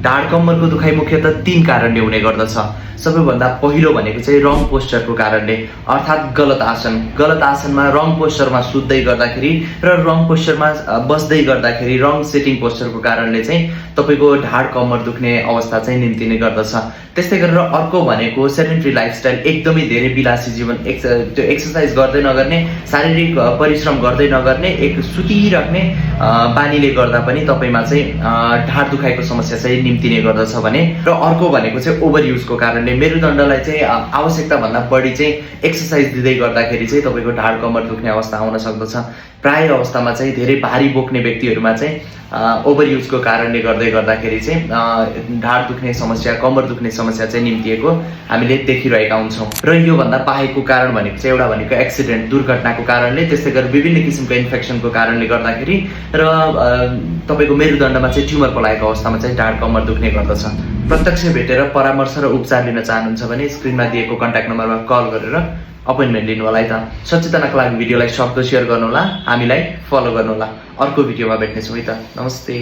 ढाड कम्मरको दुखाइ मुख्यतः 3 कारणले हुने गर्दछ। सबैभन्दा पहिलो भनेको चाहिँ रङ पोस्चरको कारणले, अर्थात् गलत आसन। गलत आसनमा रङ पोस्चरमा सुत्दै गर्दाखेरि र रङ पोस्चरमा बस्दै गर्दाखेरि रङ सिटिङ पोस्चरको कारणले चाहिँ तपाईको ढाड कम्मर दुख्ने अवस्था चाहिँ निम्तिने गर्दछ। त्यस्तै गरेर अर्को भनेको सेडेन्टरी लाइफस्टाइल, एकदमै धेरै विलासी जीवन, त्यो एक्सर्साइज गर्दै नगर्ने, शारीरिक परिश्रम गर्दै नगर्ने, एक सुतिराख्ने बानीले गर्दा पनि तपाईमा चाहिँ ढाड दुखाइको समस्या चाहिँ निम्तिने गर्दछ भने। र अर्को भनेको चाहिँ ओभर युजको कारणले, मेरुदण्डलाई चाहिँ आवश्यकता भन्दा बढी चाहिँ एक्सर्साइज दिँदै गर्दाखेरि चाहिँ तपाईको ढाड कम्मर दुख्ने अवस्था आउन सक्दछ। प्राय अवस्थामा चाहिँ धेरै भारी बोक्ने व्यक्तिहरूमा चाहिँ ओभर युजको कारणले गर्दाखेरि चाहिँ ढाड दुख्ने समस्या, कम्मर दुख्ने समस्या चाहिँ निम्तिएको हामीले देखिरहेका हुन्छौँ। र यो भन्दा बाहेकको कारण भनेको चाहिँ एउटा भनेको एक्सिडेन्ट, दुर्घटनाको कारणले, त्यस्तै गरी विभिन्न किसिमको इन्फेक्सनको कारणले गर्दाखेरि र तपाईको मेरुदण्डमा चाहिँ ट्युमर पलाएको अवस्थामा चाहिँ ढाड कम्मर दुख्ने गर्दछ। प्रत्यक्ष भेटेर परामर्श र उपचार लिन चाहनुहुन्छ भने स्क्रिनमा दिएको कन्ट्याक्ट नम्बरमा कल गरेर अपोइन्टमेन्ट लिनु होला है त। सचेतनाको लागि भिडियोलाई सक्दो सेयर गर्नुहोला, हामीलाई फलो गर्नुहोला। अर्को भिडियोमा भेट्नेछौँ है त। नमस्ते।